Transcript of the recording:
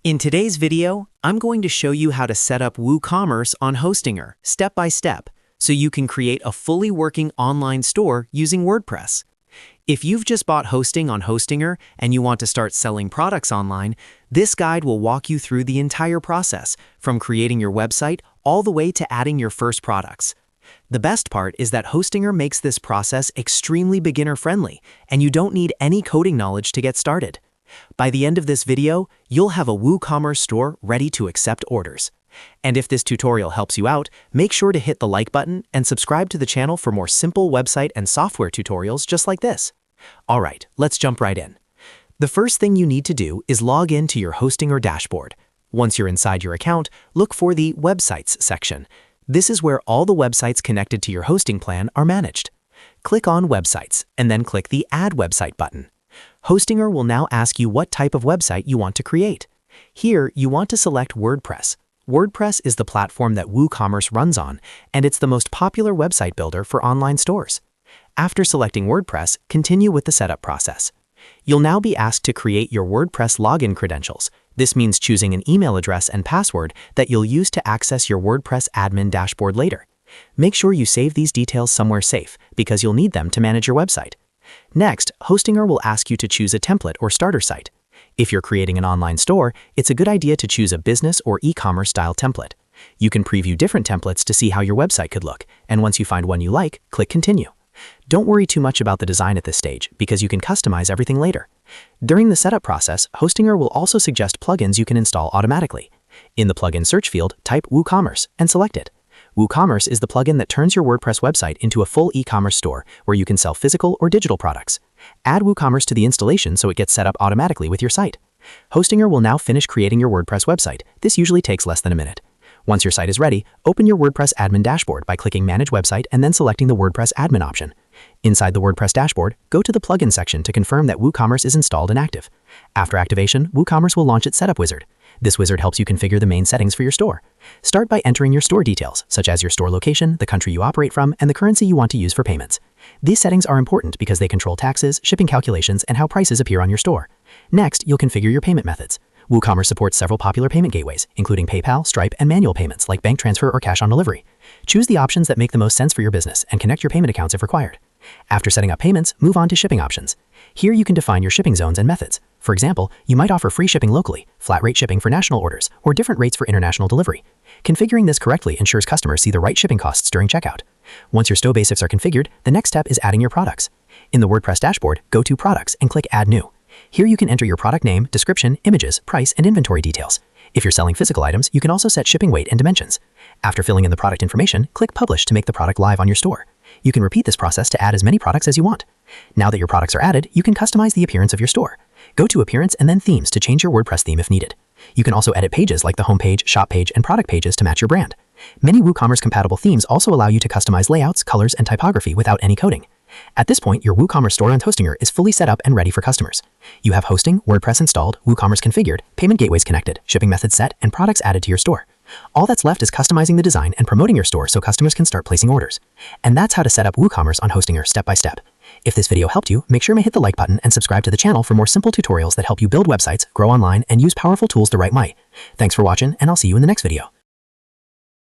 In today's video, I'm going to show you how to set up WooCommerce on Hostinger step by step so you can create a fully working online store using WordPress. If you've just bought hosting on Hostinger and you want to start selling products online, this guide will walk you through the entire process, from creating your website all the way to adding your first products. The best part is that Hostinger makes this process extremely beginner-friendly, and you don't need any coding knowledge to get started. By the end of this video, you'll have a WooCommerce store ready to accept orders. And if this tutorial helps you out, make sure to hit the like button and subscribe to the channel for more simple website and software tutorials just like this. Alright, let's jump right in. The first thing you need to do is log in to your Hostinger dashboard. Once you're inside your account, look for the Websites section. This is where all the websites connected to your hosting plan are managed. Click on Websites and then click the Add Website button. Hostinger will now ask you what type of website you want to create. Here, you want to select WordPress. WordPress is the platform that WooCommerce runs on, and it's the most popular website builder for online stores. After selecting WordPress, continue with the setup process. You'll now be asked to create your WordPress login credentials. This means choosing an email address and password that you'll use to access your WordPress admin dashboard later. Make sure you save these details somewhere safe, because you'll need them to manage your website. Next, Hostinger will ask you to choose a template or starter site. If you're creating an online store, it's a good idea to choose a business or e-commerce style template. You can preview different templates to see how your website could look, and once you find one you like, click Continue. Don't worry too much about the design at this stage, because you can customize everything later. During the setup process, Hostinger will also suggest plugins you can install automatically. In the plugin search field, type WooCommerce and select it. WooCommerce is the plugin that turns your WordPress website into a full e-commerce store where you can sell physical or digital products. Add WooCommerce to the installation so it gets set up automatically with your site. Hostinger will now finish creating your WordPress website. This usually takes less than a minute. Once your site is ready, open your WordPress admin dashboard by clicking Manage Website and then selecting the WordPress admin option. Inside the WordPress dashboard, go to the Plugin section to confirm that WooCommerce is installed and active. After activation, WooCommerce will launch its setup wizard. This wizard helps you configure the main settings for your store. Start by entering your store details, such as your store location, the country you operate from, and the currency you want to use for payments. These settings are important because they control taxes, shipping calculations, and how prices appear on your store. Next, you'll configure your payment methods. WooCommerce supports several popular payment gateways, including PayPal, Stripe, and manual payments like bank transfer or cash on delivery. Choose the options that make the most sense for your business and connect your payment accounts if required. After setting up payments, move on to shipping options. Here you can define your shipping zones and methods. For example, you might offer free shipping locally, flat rate shipping for national orders, or different rates for international delivery. Configuring this correctly ensures customers see the right shipping costs during checkout. Once your store basics are configured, the next step is adding your products. In the WordPress dashboard, go to Products and click Add New. Here you can enter your product name, description, images, price, and inventory details. If you're selling physical items, you can also set shipping weight and dimensions. After filling in the product information, click Publish to make the product live on your store. You can repeat this process to add as many products as you want. Now that your products are added, you can customize the appearance of your store. Go to Appearance and then Themes to change your WordPress theme if needed. You can also edit pages like the home page, shop page, and product pages to match your brand. Many WooCommerce compatible themes also allow you to customize layouts, colors, and typography without any coding. At this point, your WooCommerce store on Hostinger is fully set up and ready for customers. You have hosting, WordPress installed, WooCommerce configured, payment gateways connected, shipping methods set, and products added to your store. All that's left is customizing the design and promoting your store so customers can start placing orders. And that's how to set up WooCommerce on Hostinger step by step. If this video helped you, make sure to hit the like button and subscribe to the channel for more simple tutorials that help you build websites, grow online, and use powerful tools the right way. Thanks for watching, and I'll see you in the next video.